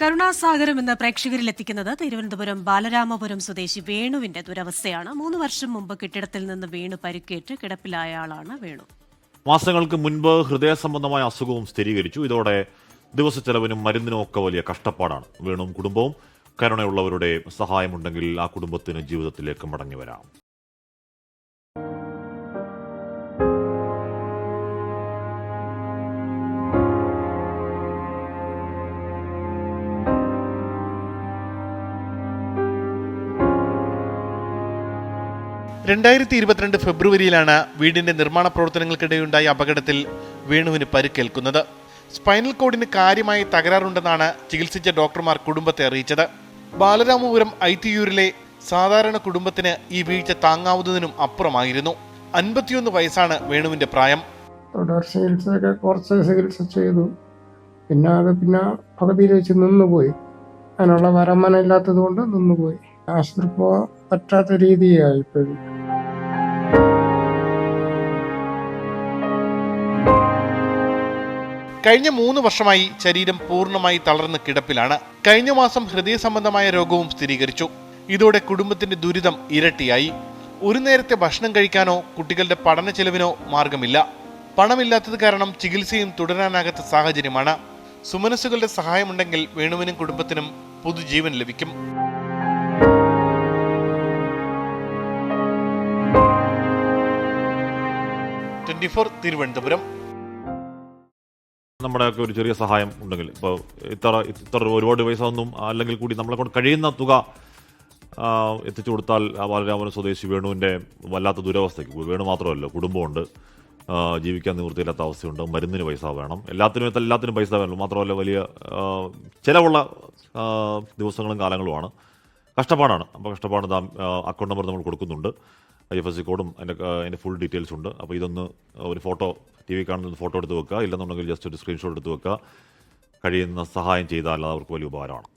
കരുണാസാഗരം എന്ന പ്രേക്ഷകരിലെത്തിക്കുന്നത് തിരുവനന്തപുരം ബാലരാമപുരം സ്വദേശി വേണുവിന്റെ ദുരവസ്ഥയാണ്. 3 വർഷം മുമ്പ് കെട്ടിടത്തിൽ നിന്ന് വീണ് പരിക്കേറ്റ് കിടപ്പിലായ ആളാണ് വേണു. മാസങ്ങൾക്ക് മുൻപ് ഹൃദയ സംബന്ധമായ അസുഖവും സ്ഥിരീകരിച്ചു. ഇതോടെ ദിവസച്ചെലവിനും മരുന്നിനും ഒക്കെ വലിയ കഷ്ടപ്പാടാണ്. വേണുവും കുടുംബവും കരുണയുള്ളവരുടെ സഹായമുണ്ടെങ്കിൽ ആ കുടുംബത്തിന് ജീവിതത്തിലേക്ക് മടങ്ങി വരാം. ഫെബ്രുവരിയിലാണ് വീടിന്റെ നിർമ്മാണ പ്രവർത്തനങ്ങൾക്കിടെയുണ്ടായ അപകടത്തിൽ വേണുവിന് പരിക്കേൽക്കുന്നത്. സ്പൈനൽ കോഡിന് കാര്യമായി തകരാറുണ്ടെന്നാണ് ചികിത്സിച്ച ഡോക്ടർമാർ കുടുംബത്തെ അറിയിച്ചത്. ബാലരാമപുരം ITUരിലെ സാധാരണ കുടുംബത്തിന് ഈ വീഴ്ച താങ്ങാവുന്നതിനും അപ്പുറമായിരുന്നു. 51 വയസ്സാണ് വേണുവിന്റെ പ്രായം. തുടർ ചികിത്സയൊക്കെ കുറച്ച് ചികിത്സ ചെയ്തു. പിന്നെ പകുതിയിൽ വെച്ച് നിന്നുപോയി. അതിനുള്ള വരുമാനം ഇല്ലാത്തത് കൊണ്ട് നിന്നുപോയി. ആശുപത്രി പോകാൻ പറ്റാത്ത രീതിയായിപ്പോയി. കഴിഞ്ഞ 3 വർഷമായി ശരീരം പൂർണ്ണമായി തളർന്ന് കിടപ്പിലാണ്. കഴിഞ്ഞ മാസം ഹൃദയ സംബന്ധമായ രോഗവും സ്ഥിരീകരിച്ചു. ഇതോടെ കുടുംബത്തിന്റെ ദുരിതം ഇരട്ടിയായി. ഒരു നേരത്തെ ഭക്ഷണം കഴിക്കാനോ കുട്ടികളുടെ പഠന ചെലവിനോ മാർഗമില്ല. പണമില്ലാത്തത് കാരണം ചികിത്സയും തുടരാനാകാത്ത സാഹചര്യമാണ്. സുമനസ്സുകളുടെ സഹായമുണ്ടെങ്കിൽ വേണുവിനും കുടുംബത്തിനും പുതുജീവൻ ലഭിക്കും. തിരുവനന്തപുരം. നമ്മുടെയൊക്കെ ഒരു ചെറിയ സഹായം ഉണ്ടെങ്കിൽ, ഇപ്പോൾ ഇത്ര ഒരുപാട് പൈസ ഒന്നും അല്ലെങ്കിൽ കൂടി നമ്മളെ കൊണ്ട് കഴിയുന്ന തുക എത്തിച്ചു കൊടുത്താൽ ആ ബാലരാമപുരം സ്വദേശി വേണുവിൻ്റെ വല്ലാത്ത ദുരവസ്ഥയ്ക്ക്, വേണു മാത്രമല്ല കുടുംബമുണ്ട്, ജീവിക്കാൻ നിവൃത്തിയില്ലാത്ത അവസ്ഥയുണ്ട്, മരുന്നിന് പൈസ വേണം, എല്ലാത്തിനും പൈസ വേണം. മാത്രമല്ല വലിയ ചിലവുള്ള ദിവസങ്ങളും കാലങ്ങളുമാണ്. കഷ്ടപ്പാടാണ്. അപ്പോൾ കഷ്ടപ്പാട് അക്കൗണ്ട് നമ്പർ നമ്മൾ കൊടുക്കുന്നുണ്ട്, IFSC കോഡും അതിൻ്റെ ഫുൾ ഡീറ്റെയിൽസ് ഉണ്ട്. അപ്പോൾ ഇതൊന്ന് ഒരു ഫോട്ടോ, TV കാണുന്ന ഫോട്ടോ എടുത്ത് വെക്കുക, ഇല്ലെന്നുണ്ടെങ്കിൽ ജസ്റ്റ് ഒരു സ്ക്രീൻഷോട്ട് എടുത്ത് വെക്കുക. കഴിയുന്ന സഹായം ചെയ്താൽ അവർക്ക് വലിയ ഉപകാരമാണ്.